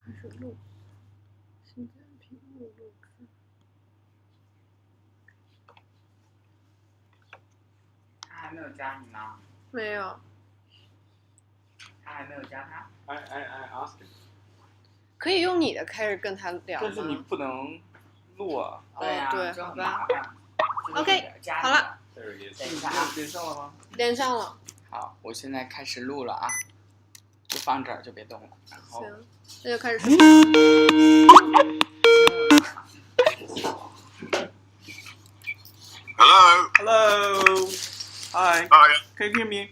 开始录，新建屏幕录制。他还没有加你吗？没有。他还没有加他。I asked him。可以用你的开始跟他聊吗？但是你不能录啊。对呀、对，就好吧很麻烦。OK，好了。连上了吗？连上了。好，我现在开始录了啊，就放这儿，就别动了。然后行，那就开始。Hello. Hello. Hi. Hi. Can you hear me?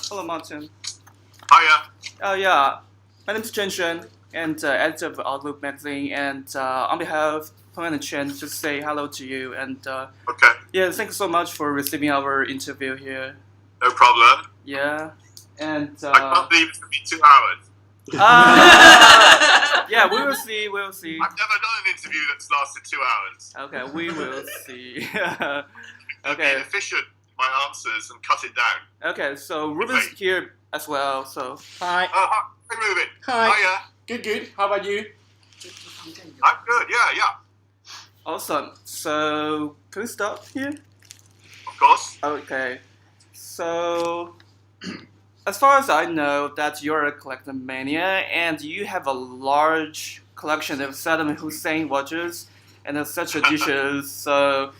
Hello, Martin. Hiya. Yeah. My name is Chen Shen, and editor of Outlook magazine. And on behalf of Peng and Chen, just say hello to you. And Okay. yeah, thank you so much for receiving our interview here. No problem. Yeah. And I can't believe it's going to be 2 hours. yeah, we will see. We will see. I've never done an interview that's lasted 2 hours. Okay, we will see. Be Okay. efficient in my answers and cut it down. Okay, so Ruben's here as well. So Hi. Hi, Ruben. Hi. Hiya. Good. How about you? I'm good. Yeah. awesome. So can we start here? Of course. Okay. So as far as I know, that you're a collector mania, and you have a large collection of Saddam Hussein watches and such editions. So,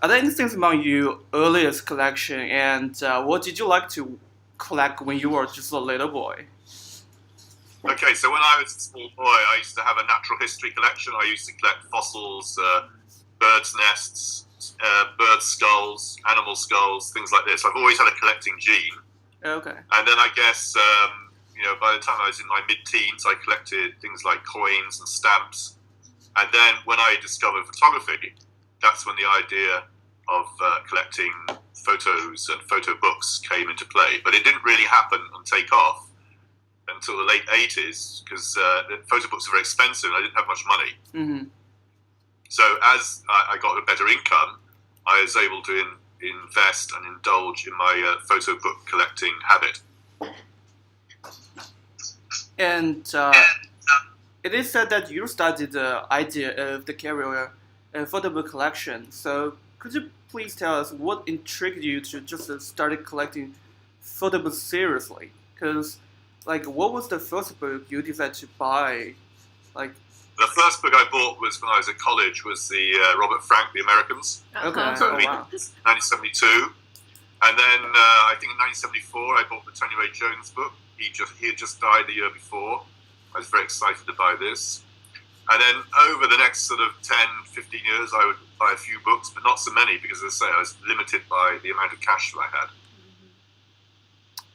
are there anything among your earliest collection, and what did you like to collect when you were just a little boy? Okay, so when I was a small boy, I used to have a natural history collection. I used to collect fossils, birds' nests, bird skulls, animal skulls, things like this. I've always had a collecting gene. Okay. And then I guess, by the time I was in my mid-teens, I collected things like coins and stamps. And then when I discovered photography, that's when the idea of collecting photos and photo books came into play. But it didn't really happen and take off until the late 80s, because the photo books were very expensive and I didn't have much money. Mm-hmm. So as I got a better income, I was able to invest and indulge in my photo book collecting habit. And it is said that you started the idea of the carrier photo book collection. So could you please tell us what intrigued you to just start collecting photo books seriously? Because, what was the first book you decided to buy? The first book I bought was when I was at college, was the Robert Frank, The Americans. Okay. Uh-huh. Oh, wow. 1972. And then I think in 1974 I bought the Tony Ray Jones book. He had just died the year before. I was very excited to buy this. And then over the next sort of 10, 15 years, I would buy a few books, but not so many because, as I say, I was limited by the amount of cash that I had.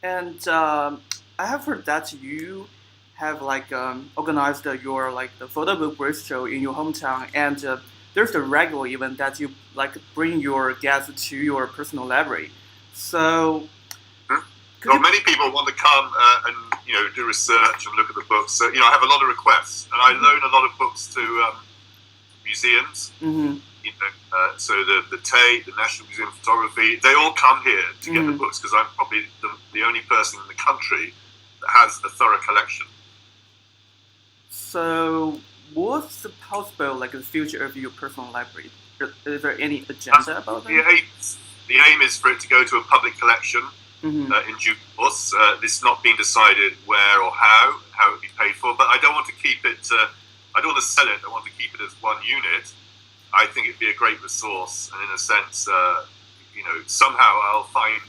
And I have heard that you have organized the photo book show in your hometown, and there's a regular event that you bring your guests to your personal library. So, Well, many people want to come and do research and look at the books. So I have a lot of requests, and I loan a lot of books to museums. Mm-hmm. So the Tate, the National Museum of Photography, they all come here to get the books because I'm probably the only person in the country that has a thorough collection. So, what's the possible the future of your personal library? Is there any agenda about that? The aim is for it to go to a public collection in due course. This not being decided where or how it would be paid for, but I don't want to keep it. I don't want to sell it. I want to keep it as one unit. I think it'd be a great resource, and in a sense, somehow I'll find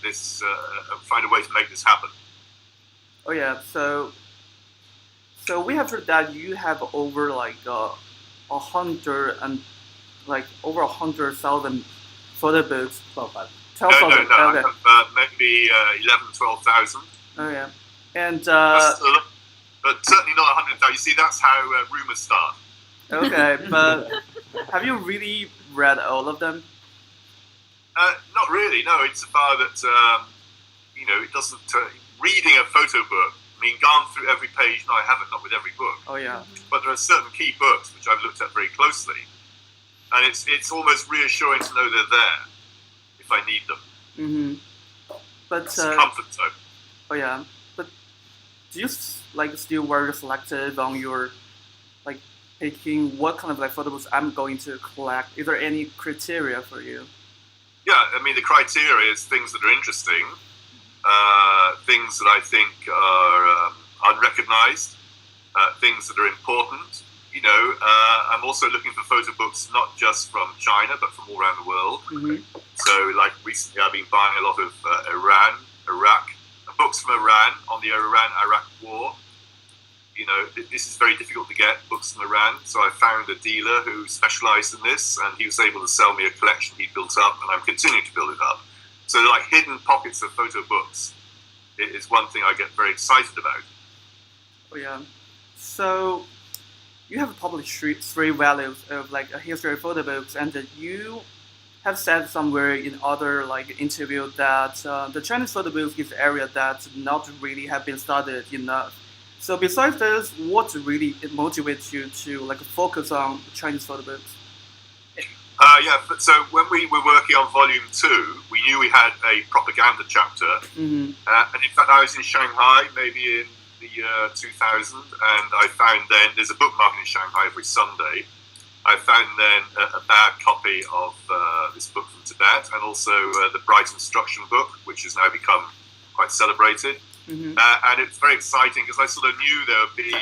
a way to make this happen. Oh yeah, so we have heard that you have over 100,000 photo books. 12,000. 12,000. No. Okay. I have maybe 11, 12,000. Oh yeah, and but certainly not 100,000. You see, that's how rumors start. okay, but have you really read all of them? Not really. No, it's a far that it doesn't. Reading a photo book, gone through every page. No, I haven't, not with every book. Oh yeah. But there are certain key books which I've looked at very closely, and it's almost reassuring to know they're there if I need them. Mm-hmm. But It's a comfort zone. oh yeah, but do you like still very selective on your like picking what kind of like photo books I'm going to collect? Is there any criteria for you? Yeah, I mean, the criteria is things that are interesting, things that I think are unrecognized, things that are important. You know, I'm also looking for photo books not just from China, but from all around the world. Mm-hmm. So, like recently, I've been buying a lot of Iran, Iraq, books from Iran on the Iran-Iraq war. You know, this is very difficult to get, books from Iran. So I found a dealer who specialized in this, and he was able to sell me a collection he built up, and I'm continuing to build it up. So, like, hidden pockets of photo books is one thing I get very excited about. Oh yeah. So you have published three values of like a history of photo books, and you have said somewhere in other like interview that the Chinese photo books is an area that not really have been studied enough. So besides this, what really motivates you to like focus on Chinese photo books? So when we were working on Volume 2, we knew we had a propaganda chapter. Mm-hmm. And in fact, I was in Shanghai maybe in the year 2000, and I found then, there's a book market in Shanghai every Sunday. I found then a bad copy of this book from Tibet, and also the Bright Instruction book, which has now become quite celebrated. Mm-hmm. And it's very exciting because I sort of knew there would be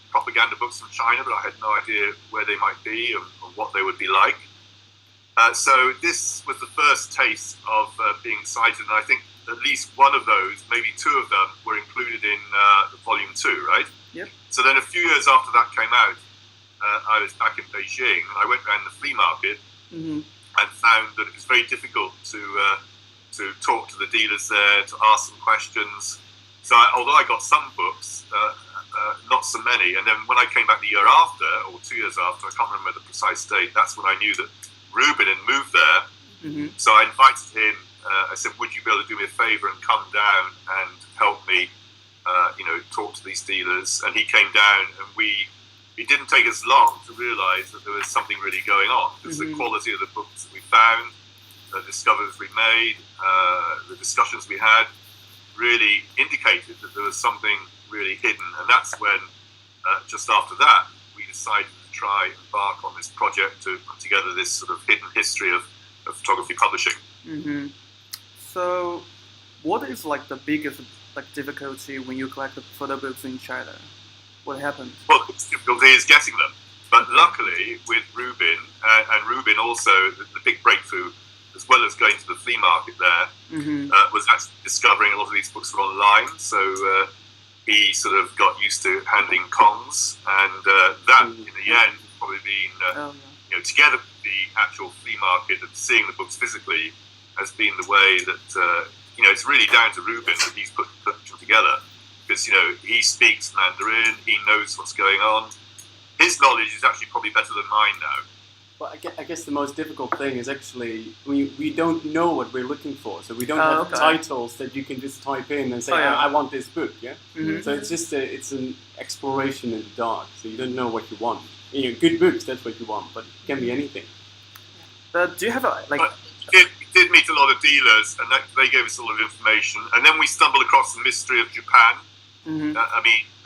propaganda books from China, but I had no idea where they might be and what they would be like. So this was the first taste of being excited, and I think at least one of those, maybe two of them, were included in Volume 2, right? Yep. So then a few years after that came out, I was back in Beijing, and I went around the flea market Mm-hmm. and found that it was very difficult to talk to the dealers there, to ask them questions. So although I got some books, not so many. And then when I came back the year after, or 2 years after, I can't remember the precise date, that's when I knew that Rubin had moved there. Mm-hmm. So I invited him. I said, would you be able to do me a favor and come down and help me, talk to these dealers? And he came down, and it didn't take us long to realize that there was something really going on, because Mm-hmm. the quality of the books that we found, the discoveries we made, the discussions we had, really indicated that there was something really hidden. And that's when, just after that, we decided to try and embark on this project to put together this sort of hidden history of photography publishing. Mm-hmm. So, what is like the biggest like difficulty when you collect the photo books in China? What happened? Well, the difficulty is getting them. But luckily, with Rubin, and Rubin also, the big breakthrough, as well as going to the flea market there, Mm-hmm. was actually discovering a lot of these books were online. So he sort of got used to handling Kongs, and that, in the end, has probably been, together with the actual flea market and seeing the books physically, has been the way that, it's really down to Rubin that he's put the collection together. Because, he speaks Mandarin, he knows what's going on. His knowledge is actually probably better than mine now. But I guess the most difficult thing is actually we don't know what we're looking for, so we don't have okay. titles that you can just type in and say, Oh, yeah. I want this book, yeah? Mm-hmm. So it's just it's an exploration in the dark, so you don't know what you want. Good books, that's what you want, but it can be anything. But do you have a like? But we did meet a lot of dealers, and they gave us a lot of information. And then we stumbled across the mystery of Japan. Mm-hmm.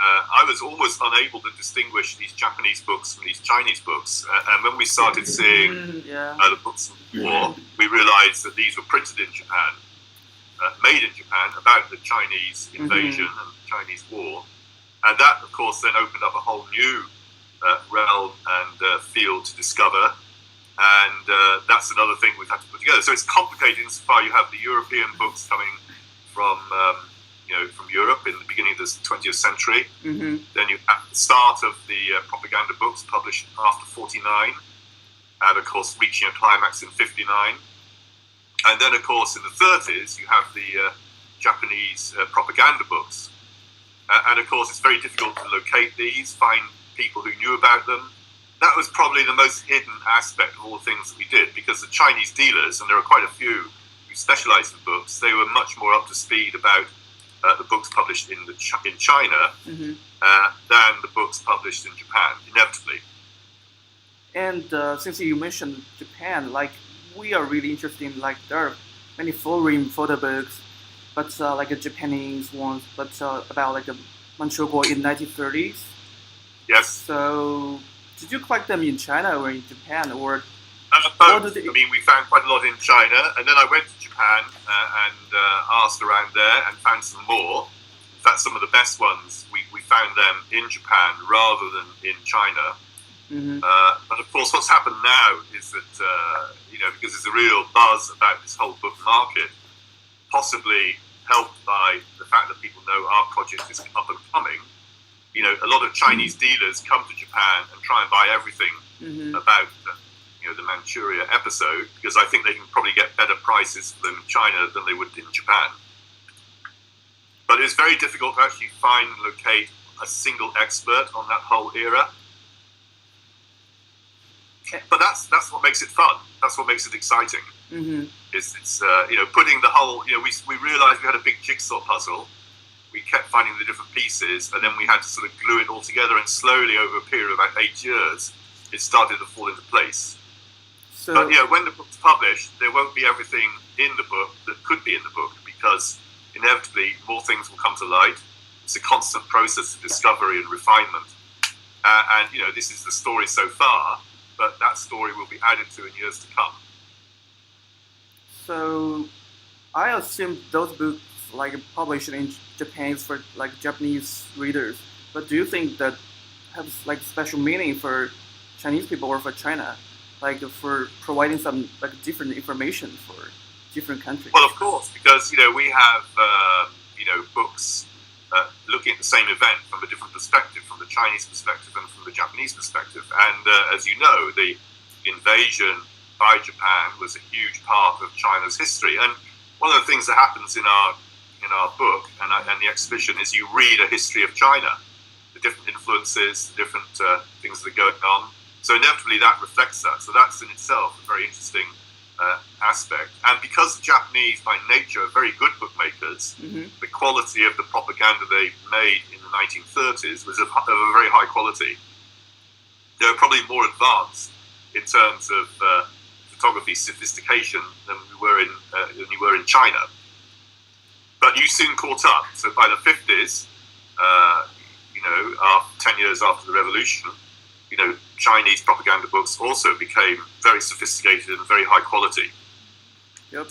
I was almost unable to distinguish these Japanese books from these Chinese books. And when we started seeing the books from war, we realized that these were printed in Japan, made in Japan, about the Chinese invasion and the Chinese war. And that, of course, then opened up a whole new realm and field to discover. And that's another thing we've had to put together. So it's complicated insofar you have the European books coming from Europe in the beginning of the 20th century. Mm-hmm. Then you have the start of the propaganda books published after 49, and of course reaching a climax in 59. And then, of course, in the 30s, you have the Japanese propaganda books. And of course, it's very difficult to locate these, find people who knew about them. That was probably the most hidden aspect of all the things that we did, because the Chinese dealers, and there are quite a few who specialize in books, they were much more up to speed about the books published in China Mm-hmm. than the books published in Japan, inevitably. And since you mentioned Japan, like we are really interested in like there are many foreign photo books, but like a Japanese ones, but about like a Manchukuo in 1930s. Yes. So, did you collect them in China or in Japan, or Both. did they- I mean, we found quite a lot in China, and then I went to Japan and asked around there and found some more. In fact, some of the best ones, we found them in Japan rather than in China. Mhm. But of course, what's happened now is that, because there's a real buzz about this whole book market, possibly helped by the fact that people know our project is up and coming, a lot of Chinese dealers come to Japan and try and buy everything Mhm. about the Manchuria episode, because I think they can probably get better prices for them in China than they would in Japan. But it's very difficult to actually find and locate a single expert on that whole era. But that's what makes it fun. That's what makes it exciting. Mhm. It's putting the whole. We realised we had a big jigsaw puzzle. We kept finding the different pieces, and then we had to sort of glue it all together. And slowly, over a period of about 8 years, it started to fall into place. So, But when the book's published, there won't be everything in the book that could be in the book, because inevitably more things will come to light. It's a constant process of discovery and refinement. And this is the story so far, but that story will be added to in years to come. so I assume those books like published in Japan is for like Japanese readers. But do you think that has like special meaning for Chinese people or for China, like for providing some like different information for different countries? Well, of course, because we have books looking at the same event from a different perspective, from the Chinese perspective and from the Japanese perspective. And as you know, the invasion by Japan was a huge part of China's history. And one of the things that happens in our book and the exhibition is you read a history of China, the different influences, the different things that are going on. So inevitably that reflects that. So that's in itself a very interesting aspect. And because the Japanese by nature are very good bookmakers, Mhm. the quality of the propaganda they made in the 1930s was of a very high quality. They were probably more advanced in terms of photography sophistication than you were in China. But you soon caught up. So by the 50s, 10 years after the revolution, Chinese propaganda books also became very sophisticated and very high quality. Yep.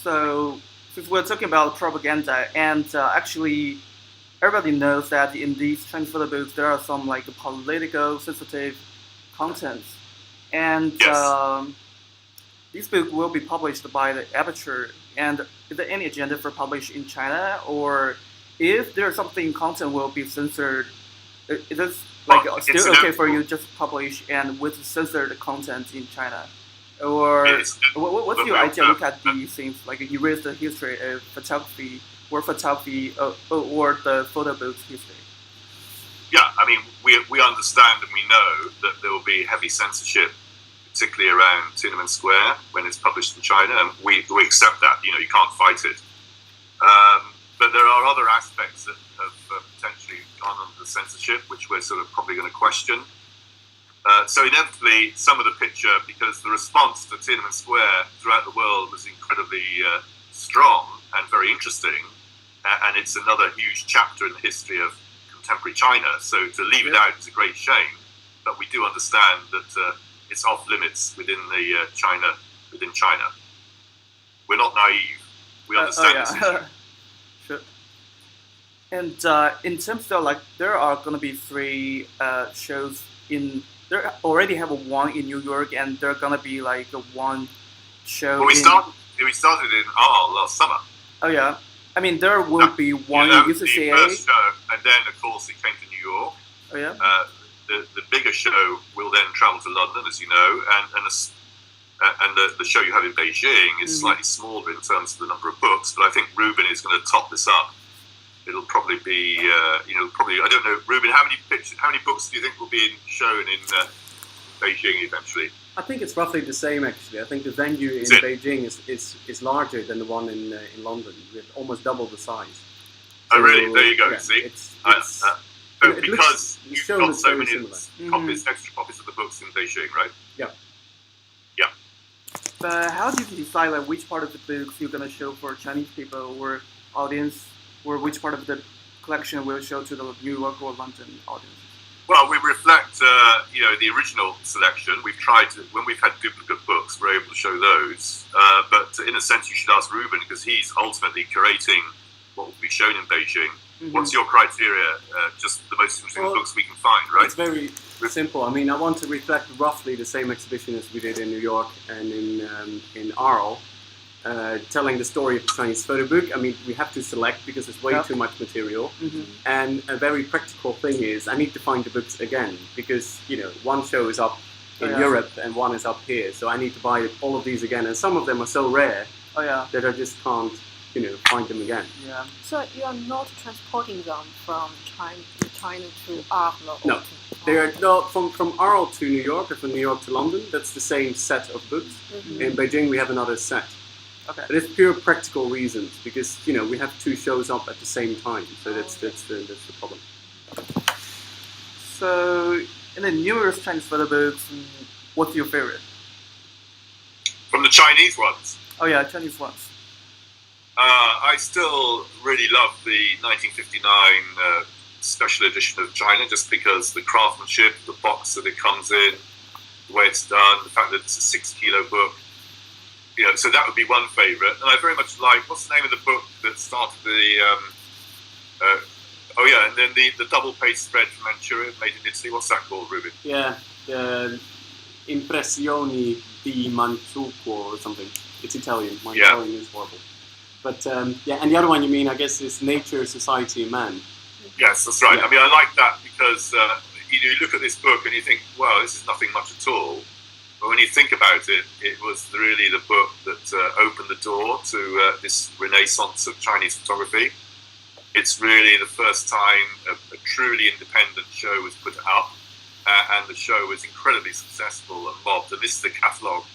So, since we're talking about propaganda, and actually, everybody knows that in these Chinese photo books there are some like political sensitive contents, and Yes. this book will be published by the Aperture. And is there any agenda for publish in China, or if there's something content will be censored, is this like Well, still it's okay for inevitable. you just publish and with censored content in China? Or It's- what's your idea? Look at these things, like erase the history of photography or the photo books history. Yeah, I mean, we understand and we know that there will be heavy censorship, particularly around Tiananmen Square when it's published in China, and we accept that. You can't fight it. But there are other aspects that have potentially gone under the censorship, which we're sort of probably going to question. So inevitably, some of the picture, because the response to Tiananmen Square throughout the world was incredibly strong and very interesting, and it's another huge chapter in the history of contemporary China. So to leave it out is a great shame, but we do understand that it's off limits within China. We're not naive. We understand this issue. Sure. And in terms of like, there are gonna be 3 shows in. There already have one in New York, and there are gonna be like one show. Well, we started in Arles last summer. Oh yeah. I mean, there will be one That in was the UCCA. first show, and then of course it came to New York. Oh yeah. The bigger show will then travel to London, as you know, and the show you have in Beijing is slightly smaller in terms of the number of books. But I think Ruben is going to top this up. It'll probably be, I don't know, Ruben, how many books do you think will be shown in Beijing eventually? I think it's roughly the same actually. I think the venue in Is it? Beijing is larger than the one in London, with almost double the size. Oh, really? There you go. Yeah, See, it's so it because looks- the you've show got looks so very many similar. extra copies of the books in Beijing, right? Yeah. Yeah. But how do you decide like which part of the books you're gonna show for Chinese people or audience, or which part of the collection will show to the New York or London audience? Well, we reflect, the original selection. We've tried to, when we've had duplicate books, we're able to show those. But in a sense, you should ask Ruben because he's ultimately curating what will be shown in Beijing. Mm-hmm. What's your criteria? Just the most interesting books we can find, right? It's very simple. I mean, I want to reflect roughly the same exhibition as we did in New York and in Arles, telling the story of the Chinese photo book. I mean, we have to select because there's way too much material. Mm-hmm. And a very practical thing is I need to find the books again because, one show is up in Europe and one is up here. So I need to buy all of these again. And some of them are so rare that I just can't, find them again. Yeah. So you are not transporting them from China to Arles? No. They are not from Arles to New York or from New York to London. That's the same set of books. Mm-hmm. In Beijing, we have another set. Okay. But it's pure practical reasons because we have two shows up at the same time, so that's the problem. So in the newest Chinese photo books, what's your favorite? From the Chinese ones, Oh yeah, Chinese ones. I still really love the 1959 special edition of China, just because the craftsmanship, the box that it comes in, the way it's done, the fact that it's a 6-kilo book. So that would be one favourite. And I very much like, what's the name of the book that started the, and then the double-page spread from Manchuria, made in Italy. What's that called, Ruben? Yeah, the Impressioni di Manchukuo or something. It's Italian. My Italian is horrible. But and the other one you mean, I guess, is Nature, Society, and Man. Yes, that's right. Yeah. I mean, I like that because you look at this book and you think, well, this is nothing much at all. But when you think about it, it was really the book that opened the door to this renaissance of Chinese photography. It's really the first time a truly independent show was put up, and the show was incredibly successful and mobbed. And this is the catalogue,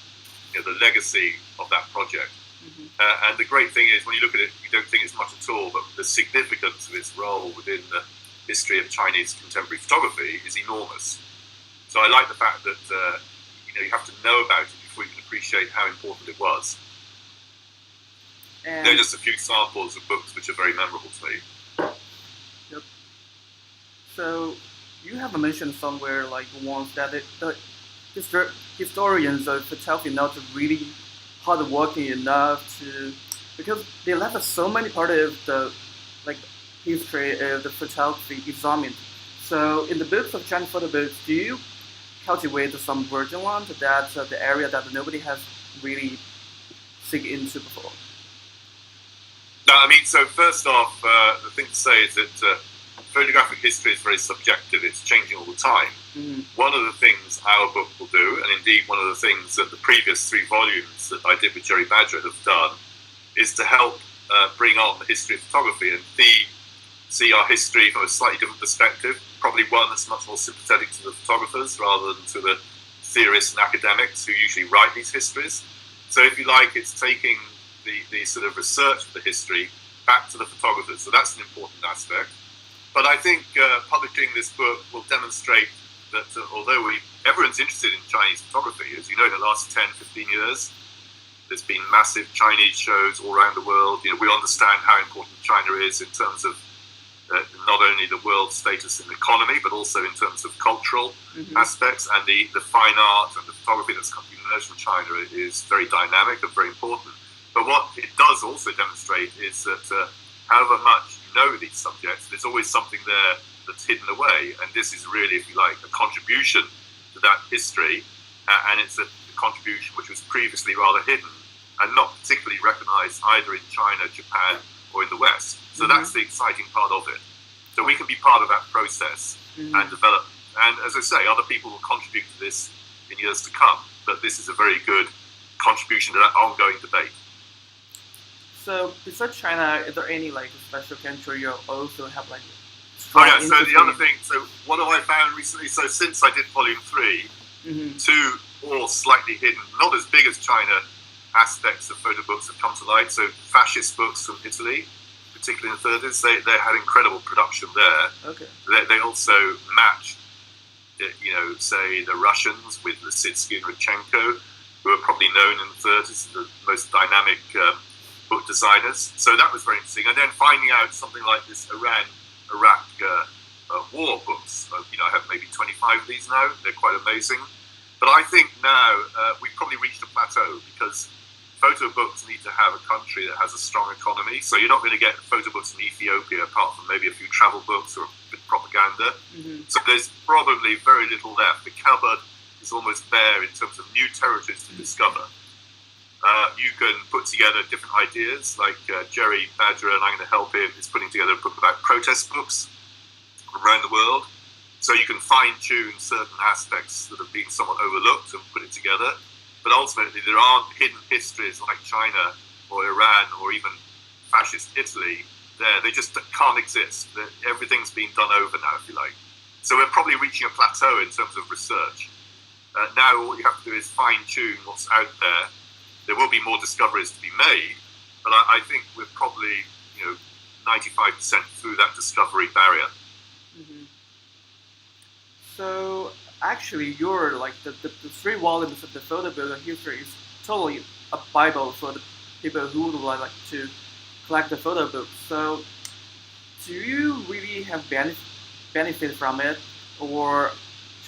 the legacy of that project. Mm-hmm. And the great thing is, when you look at it, you don't think it's much at all, but the significance of its role within the history of Chinese contemporary photography is enormous. So I like the fact that you have to know about it before you can appreciate how important it was. And They're just a few samples of books which are very memorable to me. Yep. So you have mentioned somewhere like once that the historians of photography not really hardworking enough to, because they left so many part of the history of the photography examined. So in the books of Chinese photo books, do you cultivate some virgin land that the area that nobody has really seen into before? No, I mean, so first off, the thing to say is that photographic history is very subjective. It's changing all the time. Mm-hmm. One of the things our book will do, and indeed one of the things that the previous 3 volumes that I did with Jerry Badger have done, is to help bring on the history of photography and see our history from a slightly different perspective, probably one that's much more sympathetic to the photographers rather than to the theorists and academics who usually write these histories. So if you like, it's taking the sort of research of the history back to the photographers. So that's an important aspect. But I think publishing this book will demonstrate that although everyone's interested in Chinese photography, as you know, in the last 10, 15 years, there's been massive Chinese shows all around the world. We understand how important China is in terms of not only the world status in the economy, but also in terms of cultural aspects, and the fine art and the photography that's emerged from China is very dynamic and very important. But what it does also demonstrate is that however much you know these subjects, there's always something there that's hidden away, and this is really, if you like, a contribution to that history, and it's a contribution which was previously rather hidden and not particularly recognized either in China, Japan, or in the West. So that's the exciting part of it. So we can be part of that process and develop. And as I say, other people will contribute to this in years to come. But this is a very good contribution to that ongoing debate. So besides China, is there any special country you also have Oh yeah, so the other thing, so what have I found recently? So since I did volume 3, 2 more slightly hidden, not as big as China, aspects of photo books have come to light. So fascist books from Italy, particularly in the 30s, they had incredible production there. Okay. They also matched, say, the Russians with Lisitsky and Rodchenko. who are probably known in the 30s, the most dynamic book designers. So that was very interesting. And then finding out something like this Iran-Iraq war books. I have maybe 25 of these now. They're quite amazing. But I think now we've probably reached a plateau because photo books need to have a country that has a strong economy. So you're not going to get photo books in Ethiopia apart from maybe a few travel books or a bit of propaganda. Mm-hmm. So there's probably very little left. The cupboard is almost bare in terms of new territories to discover. You can put together different ideas, like Jerry Badger, and I'm going to help him, is putting together a book about protest books around the world. So you can fine-tune certain aspects that have been somewhat overlooked and put it together. But ultimately, there aren't hidden histories like China or Iran or even fascist Italy there. They just can't exist. Everything's been done over now, if you like. So we're probably reaching a plateau in terms of research. Now all you have to do is fine-tune what's out there. There will be more discoveries to be made, but I think we're probably 95% through that discovery barrier. Mm-hmm. So actually, you're like the 3 volumes of the photo book history is totally a bible for the people who would like to collect the photo books. So do you really have benefit from it, or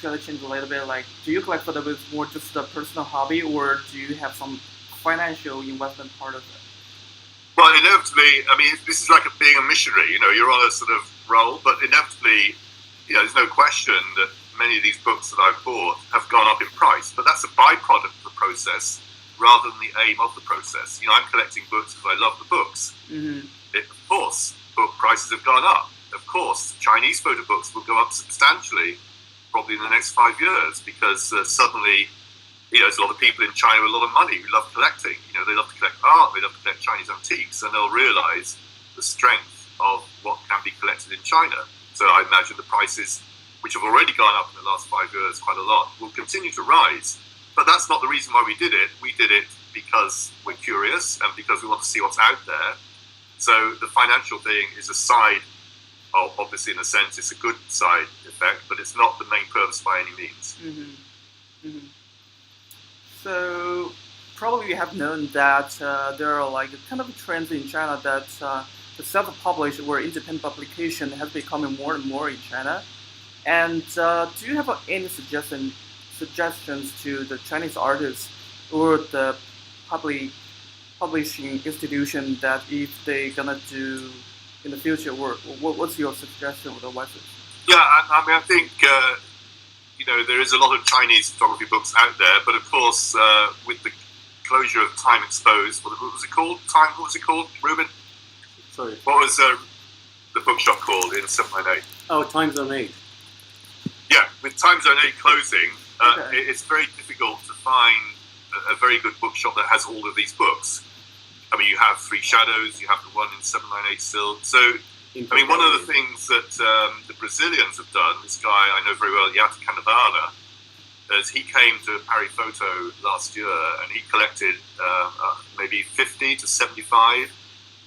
try to change a little bit? Like, do you collect photo books more just a personal hobby, or do you have some financial investment part of it? Well, inevitably, I mean, this is like being a missionary. You're on a sort of roll, but inevitably, there's no question that many of these books that I've bought have gone up in price. But that's a byproduct of the process rather than the aim of the process. I'm collecting books because I love the books. Mm-hmm. Of course, book prices have gone up. Of course, Chinese photo books will go up substantially, probably in the next 5 years, because suddenly, there's a lot of people in China with a lot of money who love collecting. They love to collect art, they love to collect Chinese antiques, and they'll realize the strength of what can be collected in China. So I imagine the prices, which have already gone up in the last 5 years quite a lot, will continue to rise. But that's not the reason why we did it. We did it because we're curious and because we want to see what's out there. So the financial thing is a side, obviously in a sense it's a good side effect, but it's not the main purpose by any means. Mm-hmm. Mm-hmm. So probably you have known that there are like kind of trends in China that the self-published or independent publication has becoming more and more in China. And do you have any suggestions to the Chinese artists or the publishing institution that if they're gonna do in the future work? What's your suggestion or advice? Yeah, I mean, I think there is a lot of Chinese photography books out there, but of course, with the closure of Time Exposed, what was it called? What was it called, Ruben? Sorry. What was the bookshop called in 798? Oh, Time Zone 8. Yeah, with Time Zone 8 closing, Okay. it's very difficult to find a very good bookshop that has all of these books. I mean, you have Three Shadows, you have the one in 798 still. So, I mean, one of the things that the Brazilians have done, this guy I know very well, Yato Canavana, is he came to Paris Photo last year and he collected maybe 50 to 75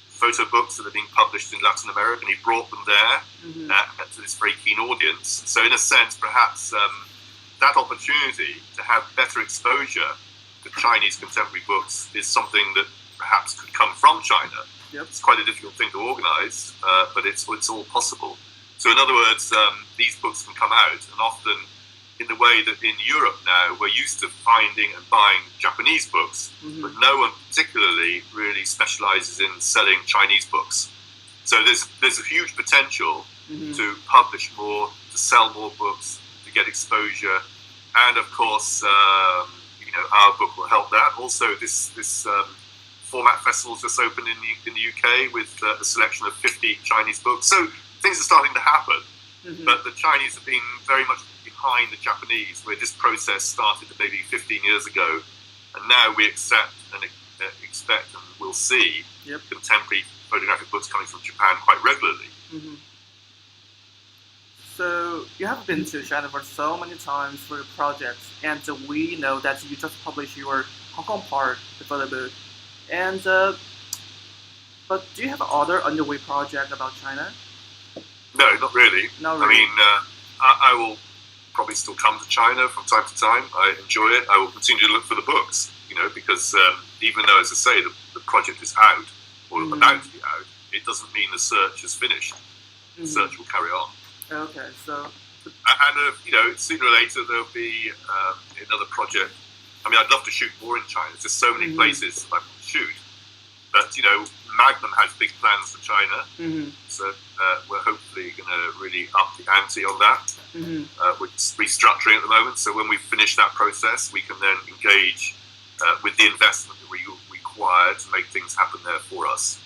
photo books that have been published in Latin America, and he brought them there to this very keen audience. So in a sense, perhaps that opportunity to have better exposure to Chinese contemporary books is something that perhaps could come from China. Yep. It's quite a difficult thing to organise, but it's all possible. So in other words, these books can come out, and often in the way that in Europe now we're used to finding and buying Japanese books, but no one particularly really specialises in selling Chinese books. So there's a huge potential to publish more, to sell more books, to get exposure, and of course, our book will help that. Also, this format festival just opened in the UK with a selection of 50 Chinese books. So things are starting to happen, but the Chinese have been very much behind the Japanese, where this process started maybe 15 years ago, and now we accept and expect and will see contemporary photographic books coming from Japan quite regularly. So you have been to China for so many times for your projects, and we know that you just published your Hong Kong part, the photo book. And but do you have other underway project about China? No, not really. Not really. I mean, I will probably still come to China from time to time. I enjoy it. I will continue to look for the books. because even though, as I say, the project is out or about to be out, it doesn't mean the search is finished. The search will carry on. Okay, so. And sooner or later there'll be another project. I mean, I'd love to shoot more in China. There's just so many places I want to shoot. But Magnum has big plans for China, so we're hopefully going to really up the ante on that. We're just restructuring at the moment, so when we finish that process, we can then engage with the investment that we require to make things happen there for us.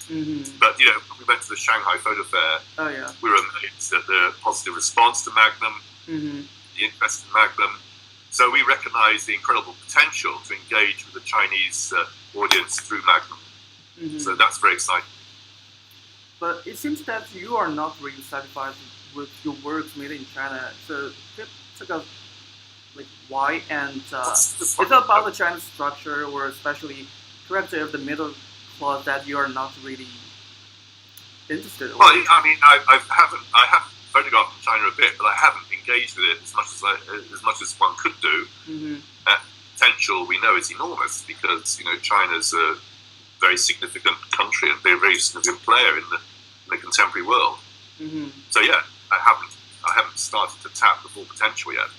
But when we went to the Shanghai Photo Fair, we were amazed at the positive response to Magnum, the interest in Magnum. So we recognise the incredible potential to engage with the Chinese audience through Magnum. So that's very exciting. But it seems that you are not really satisfied with your works made in China. So tell us, why, and is it about the Chinese structure, or especially character of the middle class, that you are not really interested in? Well, I mean, I have photographed in China a bit, but I haven't engaged with it as much as one could do. Potential, we know, is enormous because China's a very significant country and they're a very significant player in the contemporary world. So yeah, I haven't started to tap the full potential yet.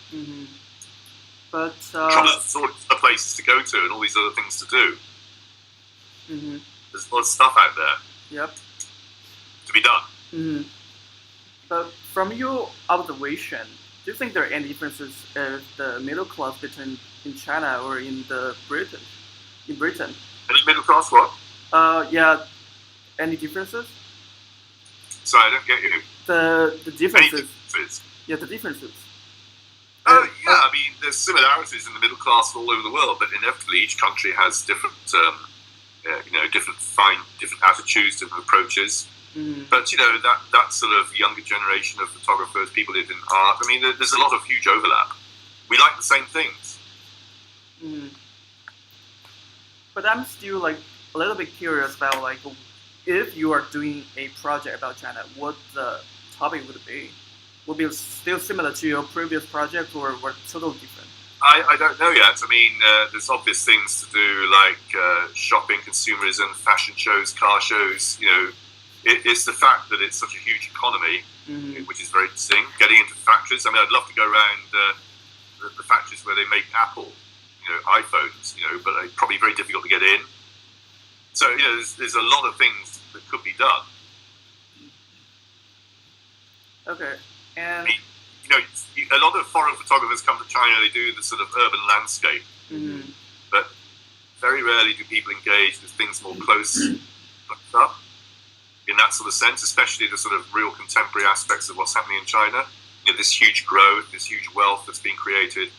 But there's all these other places to go to and all these other things to do. There's a lot of stuff out there. To be done. But from your observation, do you think there are any differences of the middle class between in China or in Britain? Any middle class what? Any differences? Sorry, I don't get you. The differences. Any differences? Yeah, the differences. I mean, there's similarities in the middle class all over the world, but inevitably each country has different, different attitudes, different approaches. But that sort of younger generation of photographers, people who live in art. I mean, there's a lot of huge overlap. We like the same things. But I'm still a little bit curious about if you are doing a project about China, what the topic would be? Would be still similar to your previous project, or totally different? I don't know yet. I mean, there's obvious things to do like shopping, consumerism, fashion shows, car shows. It's the fact that it's such a huge economy, which is very interesting. Getting into factories. I mean, I'd love to go around the factories where they make Apple, iPhones, but they're probably very difficult to get in. So, there's a lot of things that could be done. Okay, and a lot of foreign photographers come to China. They do the sort of urban landscape, but very rarely do people engage with things more close up in that sort of sense, especially the sort of real contemporary aspects of what's happening in China. This huge growth, this huge wealth that's being created.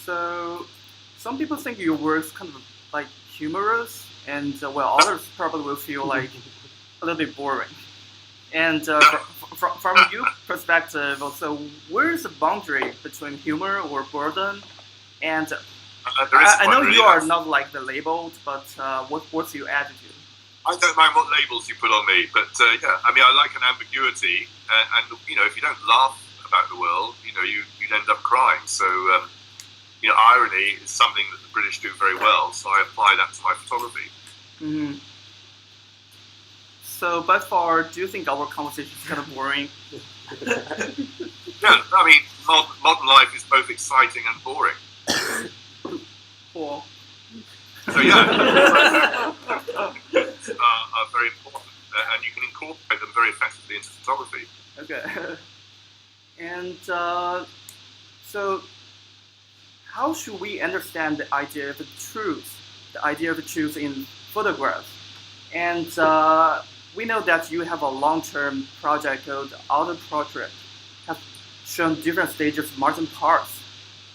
So, some people think your work's kind of humorous, and others probably will feel a little bit boring. And from your perspective, also, where is the boundary between humor or boredom? And I know you are not the labeled, but what's your attitude? I don't mind what labels you put on me, but I mean, I like an ambiguity, and if you don't laugh about the world, you'd end up crying. So, irony is something that the British do very well, so I apply that to my photography. So, by far, do you think our conversation is kind of boring? Yeah, I mean, modern life is both exciting and boring. Cool. So yeah, are very important, and you can incorporate them very effectively into photography. Okay. And so, how should we understand the idea of the truth in photographs? And we know that you have a long-term project called Auto Portrait, have shown different stages of margin parts.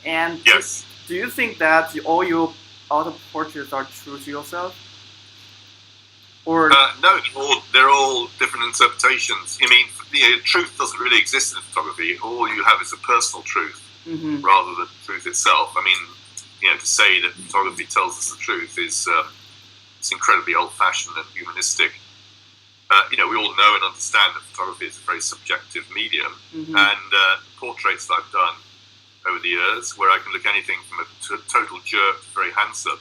And yes. Do you think that all your auto portraits are true to yourself? Or no, they're all different interpretations. I mean, the truth doesn't really exist in photography. All you have is a personal truth rather than truth itself. I mean, to say that photography tells us the truth is it's incredibly old-fashioned and humanistic. We all know and understand that photography is a very subjective medium, and portraits that I've done over the years, where I can look anything from a total jerk to very handsome,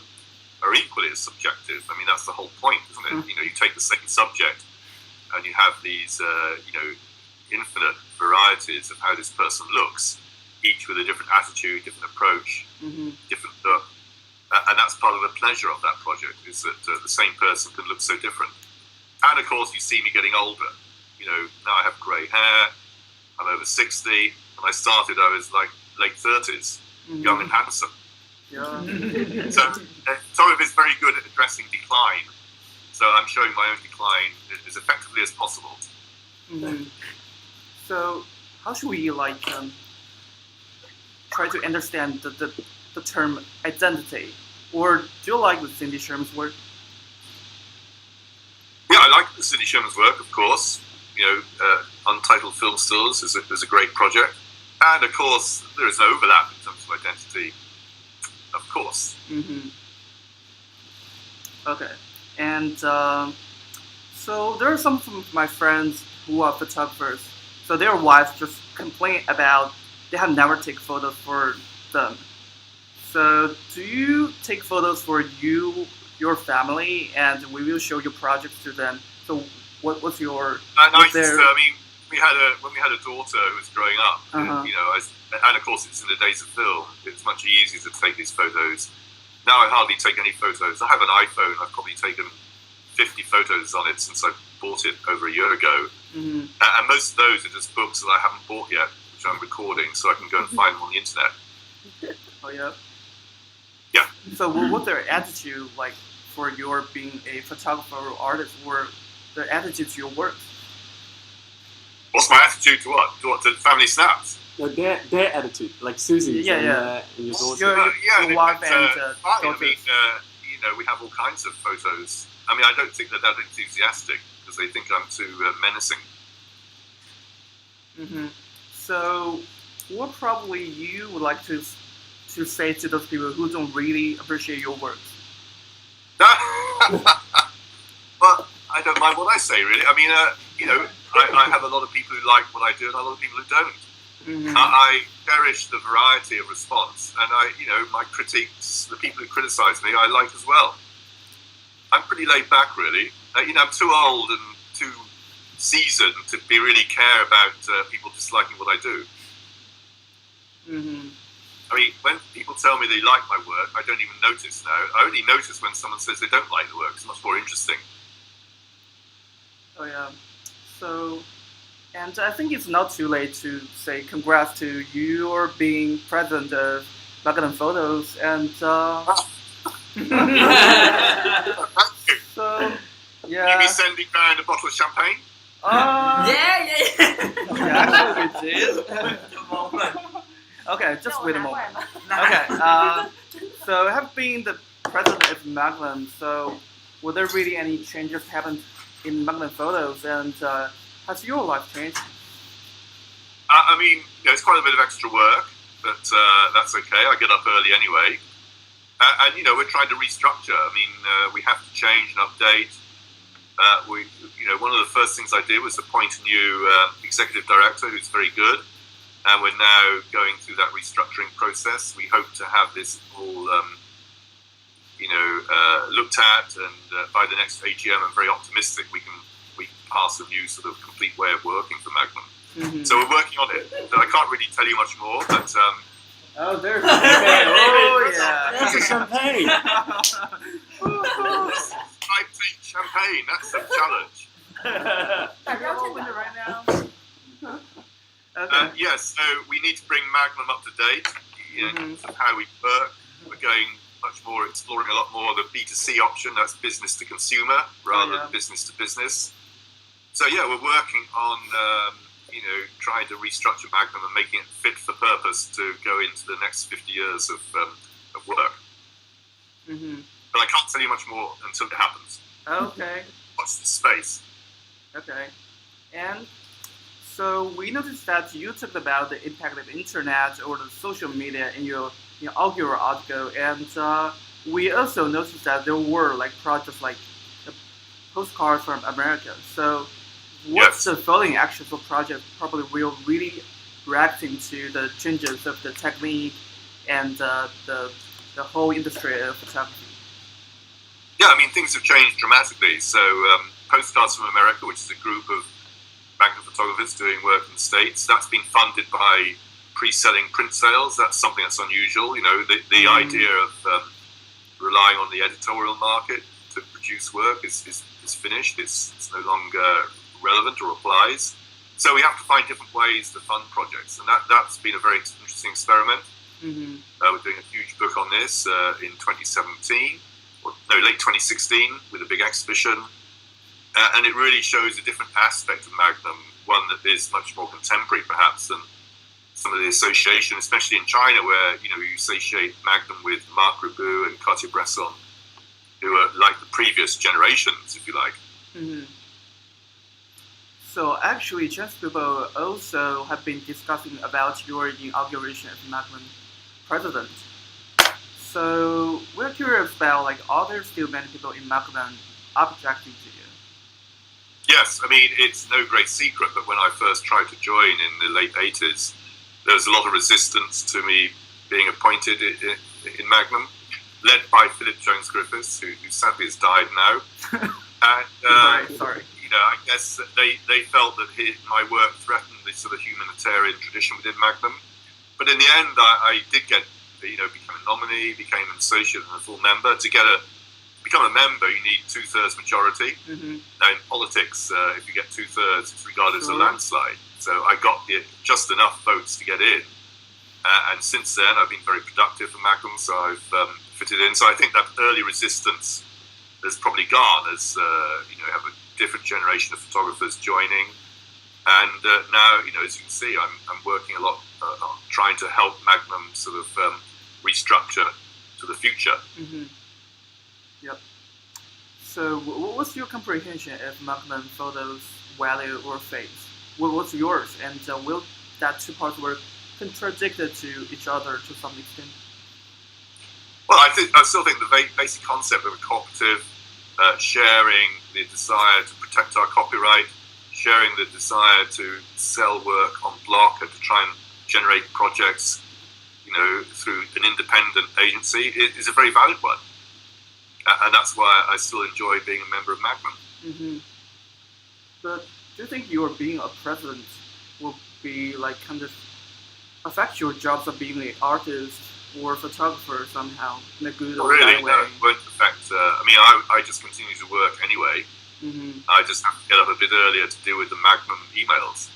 are equally as subjective. I mean, that's the whole point, isn't it? You know, you take the same subject and you have these, infinite varieties of how this person looks, each with a different attitude, different approach, different look. And that's part of the pleasure of that project, is that the same person can look so different. And of course, you see me getting older. You know, now I have grey hair, I'm over 60. When I started, I was like late 30s, young and handsome. Yeah. So Photography is very good at addressing decline. So I'm showing my own decline as effectively as possible. So how should we try to understand the term identity? Or do you like the Cindy Sherman's work? Yeah, I like Cindy Sherman's work, of course. You know, Untitled Film Stills is a great project. And of course, there is an overlap in terms of identity, of course. Okay. And so there are some of my friends who are photographers. So their wives just complain about they have never taken photos for them. So do you take photos for your family, and we will show your projects to them? So what's your? I mean, when we had a daughter who was growing up, you know, and of course it's in the days of film. It's much easier to take these photos. Now I hardly take any photos. I have an iPhone. I've probably taken 50 photos on it since I bought it over a year ago. And most of those are just books that I haven't bought yet, which I'm recording, so I can go and find them on the internet. Oh yeah. Yeah. So what's their attitude like for your being a photographer or artist, or their attitude to your work? What's my attitude to what? To family snaps? No, their attitude, like Susie's and your daughter. Your wife and daughters. daughters. I mean, you know, we have all kinds of photos. I mean, I don't think they're that enthusiastic because they think I'm too menacing. So, what probably you would like to say to those people who don't really appreciate your work? Well, I don't mind what I say, really. I mean, you know, I have a lot of people who like what I do and a lot of people who don't. I cherish the variety of response, and my critiques, the people who criticise me, I like as well. I'm pretty laid back, really. You know, I'm too old and too seasoned to really care about people disliking what I do. I mean, when people tell me they like my work, I don't even notice now. I only notice when someone says they don't like the work. It's much more interesting. Oh yeah. So, and I think it's not too late to say congrats to you or being president of Magnum Photos, and Thank you. so Will you be sending round a bottle of champagne? Actually we did. Okay, just wait a moment. Okay, so have been the president of Magnum, so were there really any changes happened in Magnum Photos, and has your life changed? I mean, it's quite a bit of extra work, but that's okay. I get up early anyway. And, we're trying to restructure. I mean, we have to change and update. One of the first things I did was appoint a new executive director who's very good. And we're now going through that restructuring process. We hope to have this all, looked at, and by the next AGM, I'm very optimistic we can pass a new sort of complete way of working for Magnum. So we're working on it. So I can't really tell you much more, but oh, there's champagne. Oh yeah, there's a champagne. I drink champagne. That's a challenge. Right now. Okay. Yes, so we need to bring Magnum up to date in terms of how we work. We're going much more, exploring a lot more the B2C option, that's business to consumer rather than business to business. So yeah, we're working on trying to restructure Magnum and making it fit for purpose to go into the next 50 years of work. But I can't tell you much more until it happens. Okay. Watch this space. Okay. And so we noticed that you talked about the impact of internet or the social media in your inaugural article, and we also noticed that there were projects like the postcards from America. So what's the following actions or project probably will really reacting to the changes of the technique and the whole industry of photography? Yeah, I mean, things have changed dramatically. So, Postcards from America, which is a group of Magnum photographers doing work in the States, that's been funded by pre-selling print sales. That's something that's unusual. You know, the idea of relying on the editorial market to produce work is finished. It's no longer relevant or applies. So we have to find different ways to fund projects, and that's been a very interesting experiment. Mm-hmm. We're doing a huge book on this in 2017, late 2016, with a big exhibition. And it really shows a different aspect of Magnum, one that is much more contemporary, perhaps, than some of the association, especially in China, where you associate Magnum with Marc Ribot and Cartier-Bresson, who are like the previous generations, if you like. Mm-hmm. So actually, Chinese people also have been discussing about your inauguration as Magnum president. So we're curious about, like, are there still many people in Magnum objecting to you? Yes, I mean, it's no great secret, but when I first tried to join in the late 80s, there was a lot of resistance to me being appointed in Magnum, led by Philip Jones Griffiths, who sadly has died now. And, sorry. I guess they felt that my work threatened the sort of humanitarian tradition within Magnum. But in the end, I did get, became a nominee, became an associate and a full member. To become a member, you need 2/3 majority. Mm-hmm. Now, in politics, if you get 2/3, it's regarded as a landslide. So I got just enough votes to get in. And since then, I've been very productive for Magnum, so I've fitted in. So I think that early resistance has probably gone as, you have a different generation of photographers joining. And now, as you can see, I'm working a lot on trying to help Magnum sort of restructure to the future. Mm-hmm. Yep. So what's your comprehension of Magnum photos' value or fate? What's yours? And will that two parts work contradicted to each other to some extent? Well, I still think the basic concept of a cooperative, sharing the desire to protect our copyright, sharing the desire to sell work on block and to try and generate projects, through an independent agency is a very valid one. And that's why I still enjoy being a member of Magnum. Mm-hmm. But do you think your being a president will be like kind of affect your jobs of being an artist or photographer somehow in a good or really, bad way? No, it won't affect. I just continue to work anyway. Mm-hmm. I just have to get up a bit earlier to deal with the Magnum emails.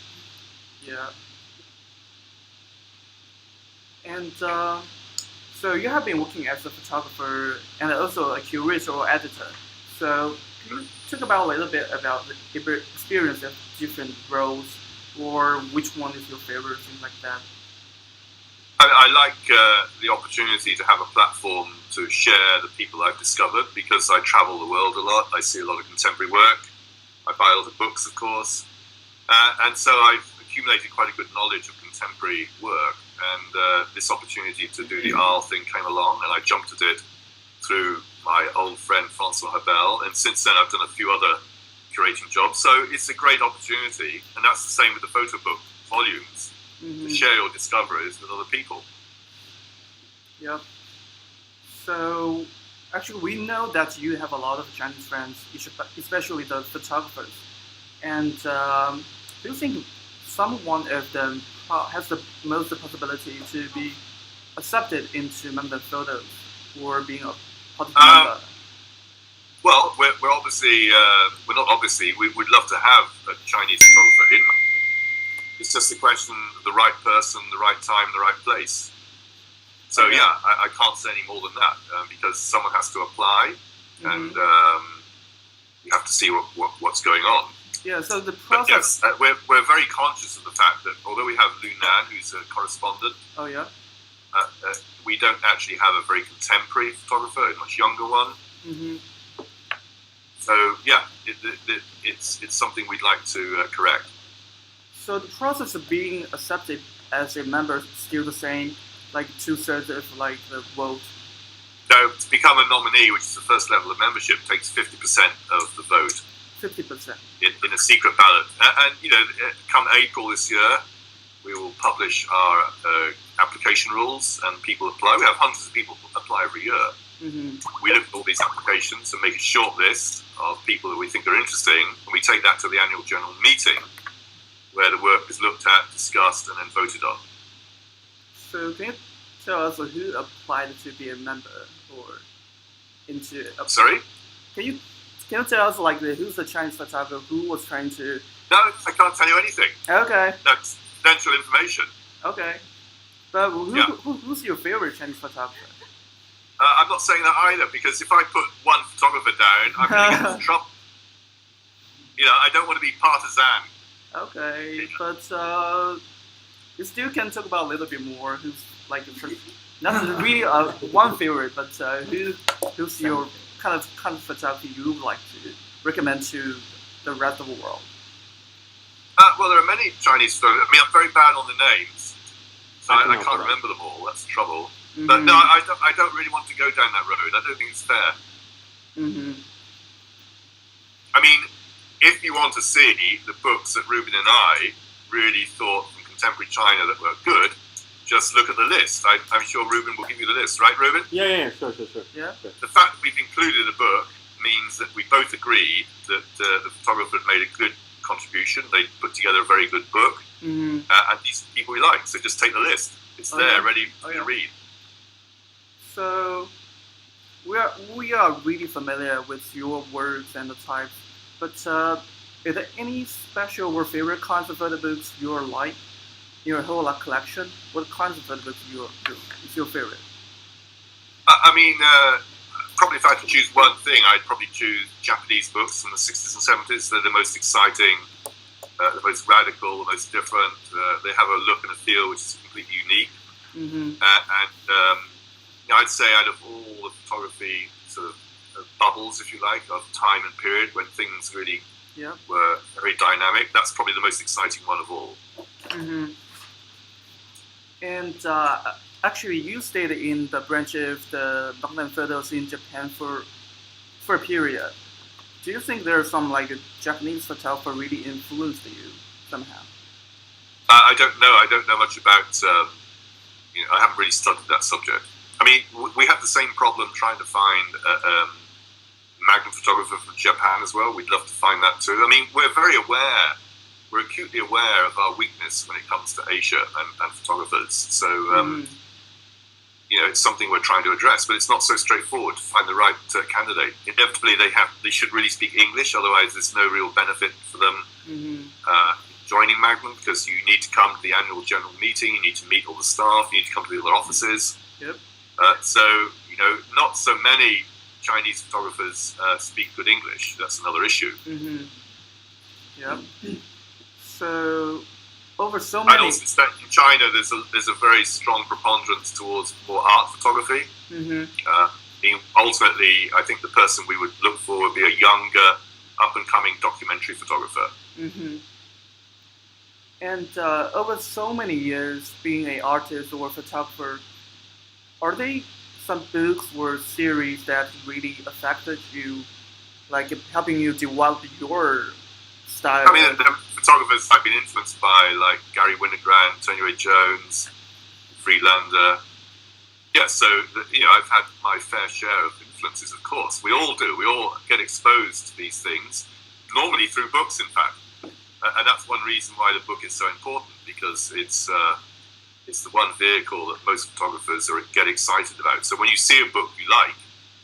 Yeah. And so you have been working as a photographer and also a curator or editor. So can you talk about a little bit about the experience of different roles, or which one is your favorite, things like that? I like the opportunity to have a platform to share the people I've discovered, because I travel the world a lot. I see a lot of contemporary work. I buy a lot of books, of course. And so I've accumulated quite a good knowledge of contemporary work. And this opportunity to do the Arles thing came along, and I jumped at it through my old friend Francois Habel. And since then, I've done a few other curating jobs. So it's a great opportunity. And that's the same with the photo book volumes. Mm-hmm. To share your discoveries with other people. Yep. So, actually, we know that you have a lot of Chinese friends, especially the photographers. And do you think someone of them has the most possibility to be accepted into Magnum Photos or being a part member? Well, we're obviously, we're not obviously, we would love to have a Chinese photographer in Magnum. It's just a question of the right person, the right time, the right place. So okay. yeah, I can't say any more than that because someone has to apply, and you have to see what's going on. Yeah. So the process. But yes, we're very conscious of the fact that although we have Lu Nan, who's a correspondent, oh yeah, we don't actually have a very contemporary photographer, a much younger one. Mm-hmm. So yeah, it's something we'd like to correct. So the process of being accepted as a member is still the same, like 2/3 of like the vote? No, to become a nominee, which is the first level of membership, takes 50% of the vote. 50%. In a secret ballot. And come April this year, we will publish our application rules, and people apply. We have hundreds of people apply every year. Mm-hmm. We look at all these applications and make a short list of people that we think are interesting, and we take that to the annual general meeting, where the work is looked at, discussed, and then voted on. So can you tell us who applied to be a member or into? Sorry? Can you tell us like who's the Chinese photographer who was trying to? No, I can't tell you anything. Okay. That's confidential information. Okay. But Yeah. who's your favorite Chinese photographer? I'm not saying that either, because if I put one photographer down, I'm going to get into trouble. You know, I don't want to be partisan. Okay, but you still can talk about a little bit more. Who's like not really one favorite, but who's your kind of photography you would like to recommend to the rest of the world? Well, there are many Chinese photographers. I mean, I'm very bad on the names, so I can't remember them all. That's the trouble. Mm-hmm. But no, I don't really want to go down that road. I don't think it's fair. Mm-hmm. I mean, if you want to see the books that Ruben and I really thought from contemporary China that were good, just look at the list. I'm sure Ruben will give you the list, right, Ruben? Yeah, sure. Yeah. The fact that we've included a book means that we both agreed that the photographer had made a good contribution. They put together a very good book, Mm-hmm. and these people we like. So just take the list. It's there, ready to read. So we are really familiar with your works and the types, but is there any special or favorite kinds of photo books you like in your whole collection? What kinds of photo books is your favorite? I mean, probably if I had to choose one thing, I'd probably choose Japanese books from the 60s and 70s. They're the most exciting, the most radical, the most different. They have a look and a feel which is completely unique. Mm-hmm. I'd say out of all the photography sort of bubbles, if you like, of time and period when things really were very dynamic, that's probably the most exciting one of all. Mm-hmm. And actually, you stayed in the branch of the document photos in Japan for a period. Do you think there's some like a Japanese photographer really influenced you somehow? I don't know. I don't know much about. I haven't really studied that subject. I mean, we have the same problem trying to find a Magnum photographer from Japan as well. We'd love to find that too. I mean, we're acutely aware of our weakness when it comes to Asia and photographers. So, it's something we're trying to address, but it's not so straightforward to find the right candidate. Inevitably, they should really speak English, otherwise there's no real benefit for them joining Magnum, because you need to come to the annual general meeting, you need to meet all the staff, you need to come to the other offices. Yep. So, not so many Chinese photographers speak good English. That's another issue. Mm-hmm. Yep. So, over so I many. also suspect in China there's a very strong preponderance towards more art photography. Mm-hmm. Ultimately, I think the person we would look for would be a younger, up-and-coming documentary photographer. Mm-hmm. And over so many years being an artist or photographer, are there some books or series that really affected you, like helping you develop your style? I mean, the photographers I've been influenced by, like Gary Winogrand, Tony Ray Jones, Friedlander. Yeah, so I've had my fair share of influences, of course. We all do. We all get exposed to these things, normally through books, in fact. And that's one reason why the book is so important, because it's the one vehicle that most photographers get excited about. So when you see a book you like,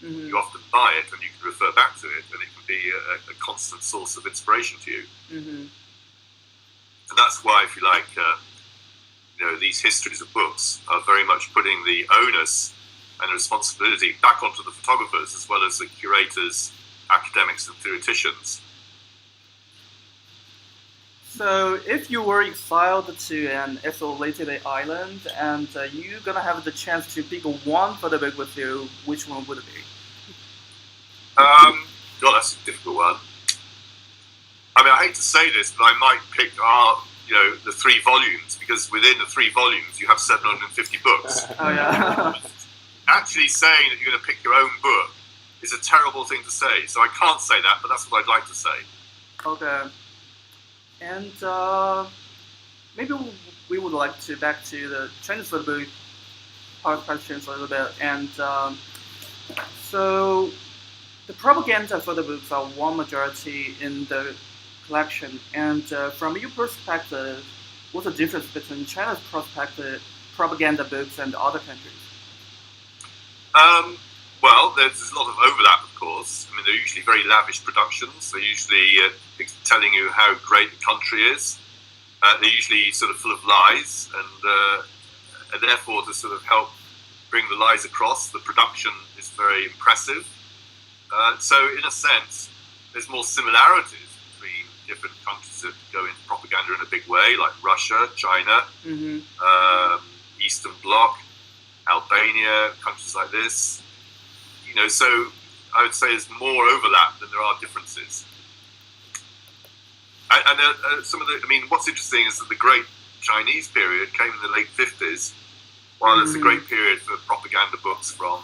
Mm-hmm. you often buy it and you can refer back to it, and it can be a constant source of inspiration to you. Mm-hmm. And that's why, if you like, these histories of books are very much putting the onus and the responsibility back onto the photographers as well as the curators, academics, and theoreticians. So, if you were exiled to an isolated island and you're gonna have the chance to pick one photo book with you, which one would it be? God, that's a difficult one. I mean, I hate to say this, but I might pick the 3 volumes, because within the 3 volumes you have 750 books. Oh yeah. Actually saying that you're going to pick your own book is a terrible thing to say, so I can't say that, but that's what I'd like to say. Okay. And maybe we would like to back to the Chinese photo book part questions a little bit. And so the propaganda photo books are one majority in the collection. And from your perspective, what's the difference between China's propaganda books and other countries? Well, there's a lot of overlap, of course. I mean, they're usually very lavish productions. They're usually telling you how great the country is. They're usually sort of full of lies, and therefore, to sort of help bring the lies across, the production is very impressive. So, in a sense, there's more similarities between different countries that go into propaganda in a big way, like Russia, China, Eastern Bloc, Albania, countries like this. You know, so I would say there's more overlap than there are differences. And some of the, I mean, what's interesting is that the great Chinese period came in the late 50s, while it's a great period for propaganda books from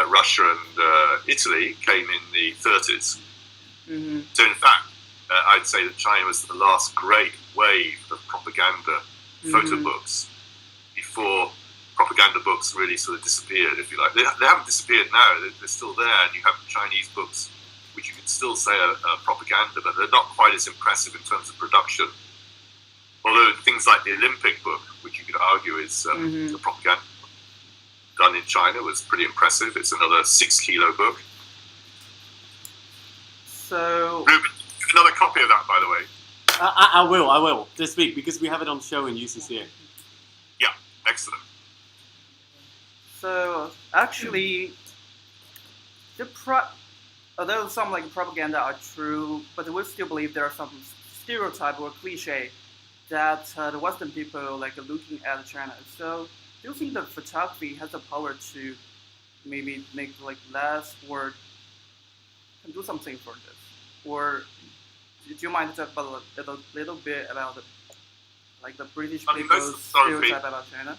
Russia and Italy came in the 30s. So in fact, I'd say that China was the last great wave of propaganda photo books before propaganda books really sort of disappeared, if you like. They haven't disappeared now, they're still there, and you have Chinese books which you could still say are propaganda, but they're not quite as impressive in terms of production. Although things like the Olympic book, which you could argue is the propaganda book done in China, was pretty impressive. It's another 6-kilo book. So, Ruben, another copy of that, by the way. I will this week because we have it on show in UCCA. Yeah, excellent. So actually, although some like propaganda are true, but we still believe there are some stereotype or cliche that the Western people like looking at China. So do you think that photography has the power to maybe make like less or can do something for this? Or do you mind to talk about a little bit about the British people's stereotype about China?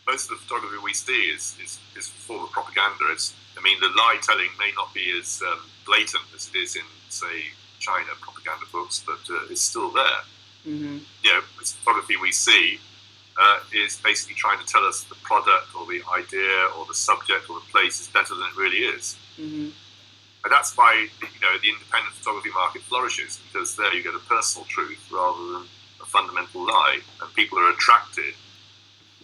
Most of the photography we see is a form of propaganda. I mean, the lie telling may not be as blatant as it is in, say, China propaganda books, but it's still there. You know, the photography we see is basically trying to tell us the product or the idea or the subject or the place is better than it really is. And that's why, you know, the independent photography market flourishes, because there you get a personal truth rather than a fundamental lie, and people are attracted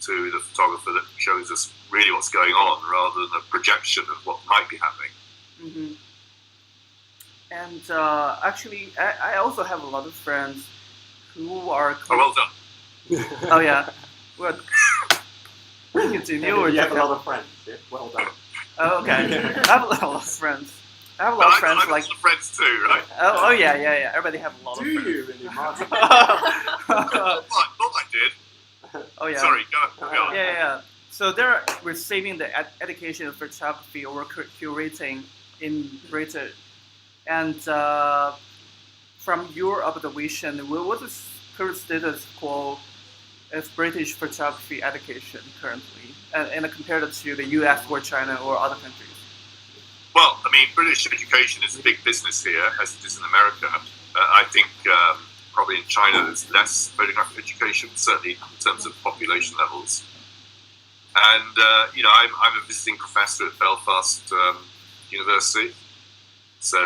to the photographer that shows us really what's going on rather than a projection of what might be happening. And actually, I also have a lot of friends who are... Oh, well done. Oh, yeah. Well, continue. You have a lot of friends. Yeah? Well done. Oh, okay. I have a lot of friends. I have a lot of friends. I've got some friends too, right? Oh, yeah. Everybody have a lot of friends. Do you really, Martin? Not I did. Oh, yeah. Sorry, go on. Yeah. So they're receiving the education of photography or curating in Britain. And from your observation, what is current status quo of British photography education currently, and compared to the US or China or other countries? Well, I mean, British education is a big business here, as it is in America. I think probably in China there's less photographic education, certainly in terms of population levels. And, you know, I'm a visiting professor at Belfast University, so,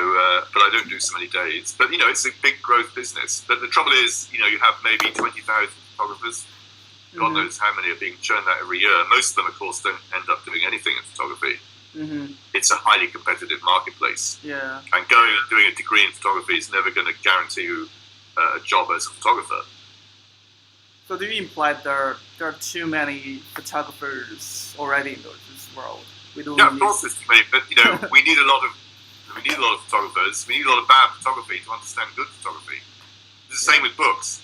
but I don't do so many days. But, you know, it's a big growth business. But the trouble is, you know, you have maybe 20,000 photographers. God knows how many are being churned out every year. Most of them, of course, don't end up doing anything in photography. It's a highly competitive marketplace. Yeah. And going and doing a degree in photography is never going to guarantee you a job as a photographer. So do you imply there are too many photographers already in this world? Yeah, of course there's too many, but you know, we need a lot of photographers. We need a lot of bad photography to understand good photography. It's the same with books.